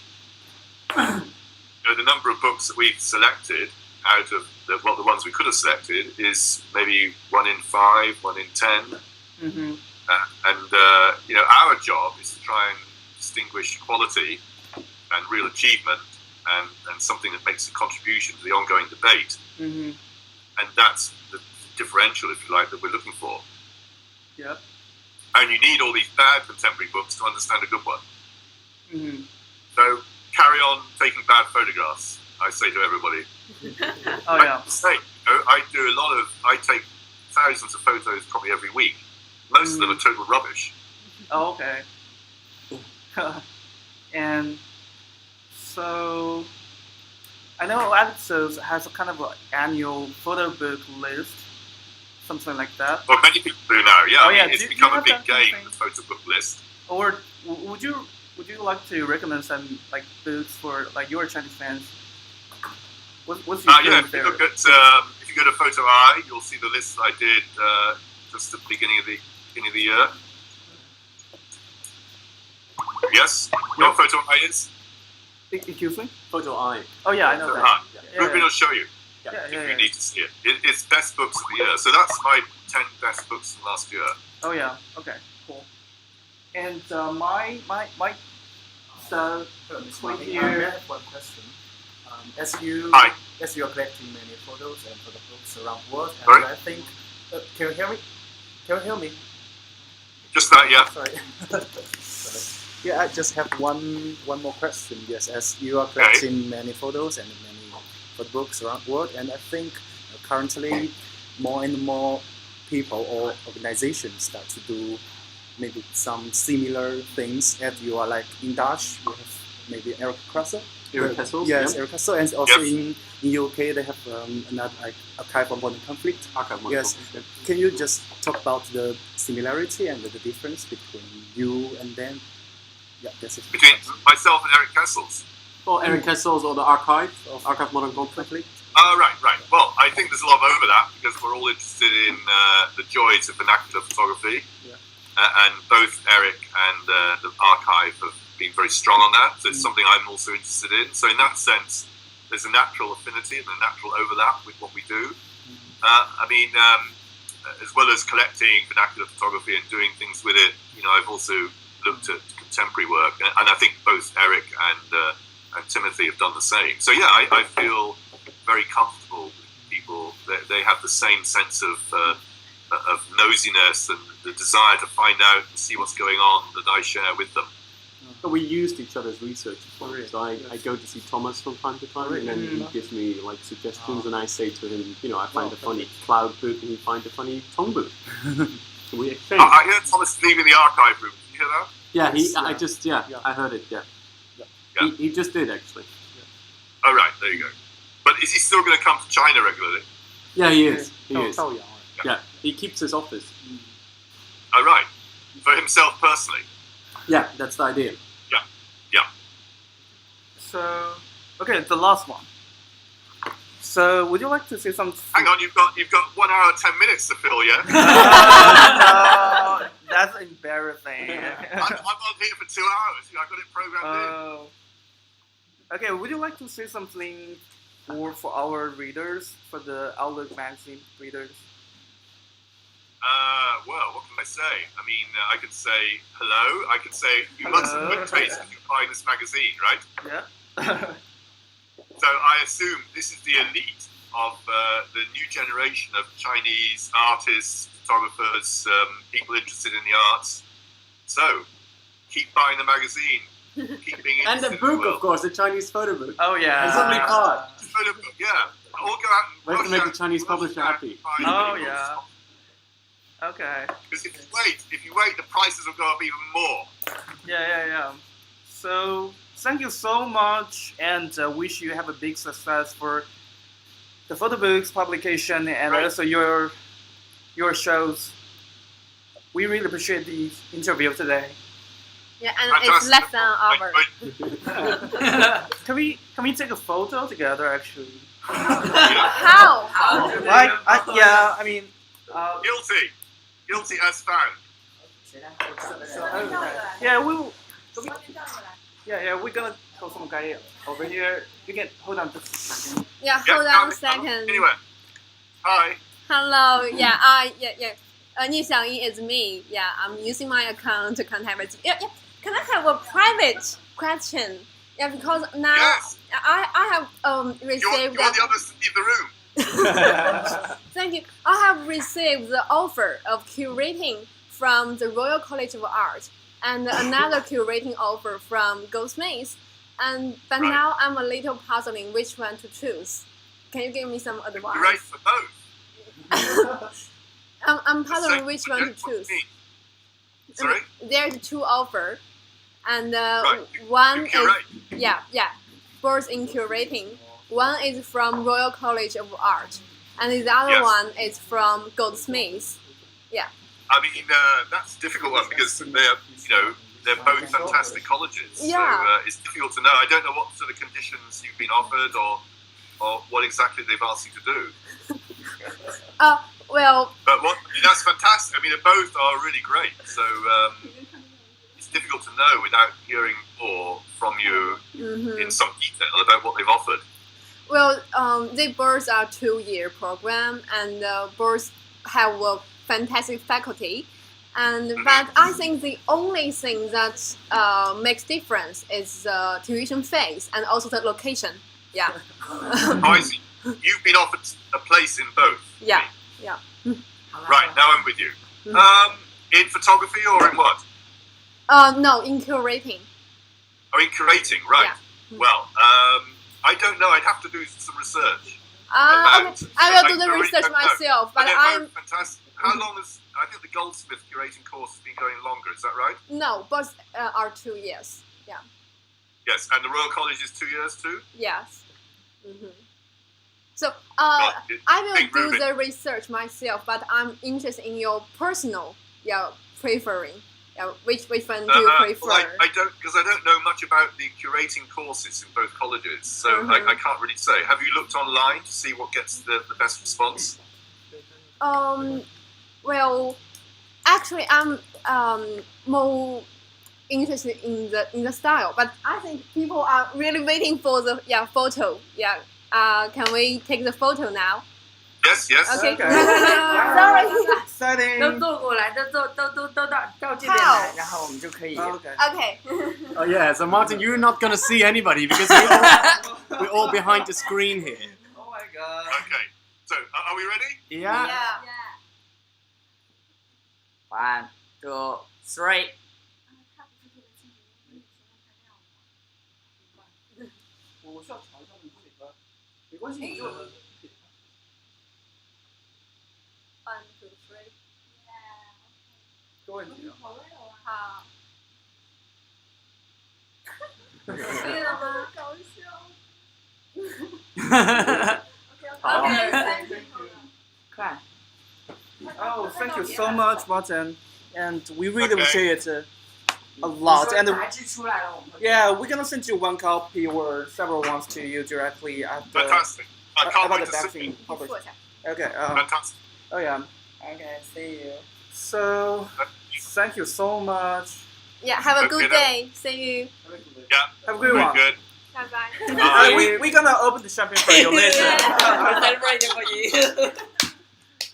You know, the number of books that we've selected out of the ones we could have selected is maybe 1 in 5, 1 in 10. And you know, our job is to try and distinguish quality and real achievement and something that makes a contribution to the ongoing debate. And that's the differential, if you like, that we're looking for. Yep. And you need all these bad contemporary books to understand a good one. So carry on taking bad photographs. I say to everybody. Oh yeah. I take thousands of photos probably every week. Most of them are total rubbish. Oh, okay. And so I know Alex has a kind of an annual photo book list, something like that. Well, many people do now. Yeah, Oh, I mean, yeah. it's Do you become a have big that game. thing? The photo book list. Or would you like to recommend some like books for like your Chinese fans? What's your Yeah, favorite if you there? look at if you go to Photo Eye, you'll see the list I did just at the beginning of the year. Yes, you know what Photo Eye is? Excuse me? Photo Eye. Oh yeah, I know Photo that. Eye. Yeah, Ruben will show you yeah, if yeah, you yeah. need to see it. It's best books of the year. So that's my 10 best books from last year. Oh yeah. Okay. Cool. And my so Mr. Point Martin, here. I have one question. Hi. As you are collecting many photos and photo books around the world, and Sorry? I think, can you hear me? Can you hear me? Just that, yeah. Sorry. Sorry. Yeah, I just have one more question. Yes, as you are collecting many photos and many photo books around the world, and I think currently more and more people or organizations start to do maybe some similar things. As you are like in Dutch, you have maybe Eric Krasser. Eric Kessels. Yes, Yeah. Eric Krasser, and also Yes. in UK they have another like archive of modern conflict. Archive Model Yes. Conflict, yeah. Can you just talk about the similarity and the difference between you and them? Yeah, that's it. Between myself and Eric Kessels. Or Eric Kessels or the Archive Modern Conflict. Right. Well, I think there's a lot of overlap because we're all interested in the joys of vernacular photography. Yeah. And both Eric and the archive have been very strong on that. So it's something I'm also interested in. So in that sense, there's a natural affinity and a natural overlap with what we do. As well as collecting vernacular photography and doing things with it, I've also looked at contemporary work, and I think both Eric and Timothy have done the same. So yeah, I feel very comfortable with people. They have the same sense of nosiness and the desire to find out and see what's going on that I share with them. But we used each other's research as well. Really? So I go to see Thomas from time to time, and then he gives me like suggestions, and I say to him, I find a funny cloud book, and he finds a funny tongue book. So we exchange. I heard Thomas leaving the archive room. Did you hear that? Yeah, I heard it. Yeah, Yeah. He just did actually. Oh, right, there you go. But is he still going to come to China regularly? Yeah, he is. He is. Oh, yeah. Yeah, he keeps his office. Oh, right. For himself personally. Yeah, that's the idea. So okay, the last one. So would you like to say something? Hang on, you've got 1 hour and 10 minutes to fill, yeah? No, that's embarrassing. I'm on here for 2 hours. I've got it programmed in. Oh. Okay, would you like to say something for our readers, for the Outlook magazine readers? Well, what can I say? I mean, I can say hello. I can say you must have good taste if you buy this magazine, right? Yeah. So I assume this is the elite of the new generation of Chinese artists, photographers, people interested in the arts. So keep buying the magazine. Keep being And interested the in book, world. of course, the Chinese photo book. Oh yeah. It's only part. Photo book, yeah. All go out and We have to rush make out- the Chinese rush publisher out happy. and buy Oh, the books. yeah. Okay. Because if you wait, the prices will go up even more. Yeah. So thank you so much, and wish you have a big success for the photo books publication and Right. also your shows. We really appreciate the interview today. Yeah, and Fantastic. it's less than an hour. Can we take a photo together? Actually, How? like I mean, Guilty as found. yeah, we'll. Yeah, we're gonna call some guy over here. You can hold on just a second. Yeah, Yeah, hold no, on a no, second. Anyway, hi. Hello. Yeah. Yeah. Ni Xiangyi is me. Yeah, I'm using my account to contact with you. Yeah. Can I have a private question? Yeah, because now Yes. I have You received. want the others to leave the room. Thank you. I have received the offer of curating from the Royal College of Art and another curating offer from Goldsmiths. But Right. now I'm a little puzzling which one to choose. Can you give me some Great advice? for both. I'm puzzling So, which one to what do you choose. mean? Sorry? There's two offer, and Right. one You is curate. both in curating. One is from Royal College of Art, and the other Yes. one is from Goldsmiths. I mean, that's a difficult one because they're both fantastic colleges. Yeah. So it's difficult to know. I don't know what sort of conditions you've been offered or what exactly they've asked you to do. Well, But that's fantastic. I mean, they both are really great. So it's difficult to know without hearing more from you in some detail about what they've offered. well, they both are 2-year program, and both have a fantastic faculty. But I think the only thing that makes difference is the tuition fees and also the location. Yeah. I see. You've been offered a place in both. Yeah. Right, now I'm with you. In photography or in what? No, in curating. Oh, in curating, right. Yeah. Well, I don't know. I'd have to do some research. Okay. I will do the really research don't know. myself, but they're I'm both fantastic. How long has... I think the Goldsmith curating course has been going longer, is that right? no, both are 2 years. Yeah. Yes, and the Royal College is 2 years too? Yes. So God, I will big do movie. the research myself, but I'm interested in your personal preferring. Which one do you prefer? Well, I don't, because I don't know much about the curating courses in both colleges, so I can't really say. Have you looked online to see what gets the best response? Well, actually, I'm more interested in the style, but I think people are really waiting for the photo. Yeah. Can we take the photo now? Yes, yes. Okay. Okay. Sorry. Exciting. 都坐过来，都到这边来，然后我们就可以。 Okay. Okay. Oh yeah, so Martin, you're not gonna see anybody because we're all behind the screen here. Oh my god. Okay, so are we ready? Yeah. One, two, three. 我需要调一下你这个，没关系，你就。 One, two, three. 没问题啊。好。可以了吗？搞笑。Okay, thank you. 看， Oh, thank you so much, Martin, and we really Okay. appreciate it a lot. 你 And 说杂志出来了，我们会 yeah, we're gonna send you one copy or several ones to you directly at the Fantastic. I can't about wait the to see. vaccine published. 坐下。 Okay. Fantastic. Oh yeah. Okay, see you. So, thank you so much. Yeah. Have a good Okay, day. See you. Yeah, Have a good very one. good. Bye bye. Bye. We're gonna open the champagne for you later. Celebrate for you.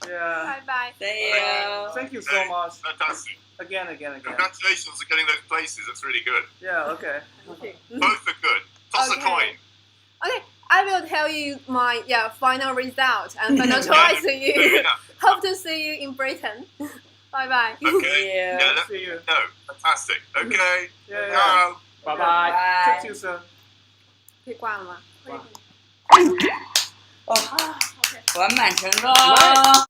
Yeah. Bye bye. See you. Thank you so much. Fantastic. Again. Congratulations on getting those places. That's really good. Yeah. Okay. Both are good. Toss a Okay. coin. Okay. I will tell you my final result and final choice to you. Yeah. Hope to see you in Britain. Bye bye. Okay. See you. Yeah, let See me you. know. Fantastic. Okay. Yeah. Ciao. Bye bye. Bye. Talk to you soon. 可以挂了吗？哦，完满成功。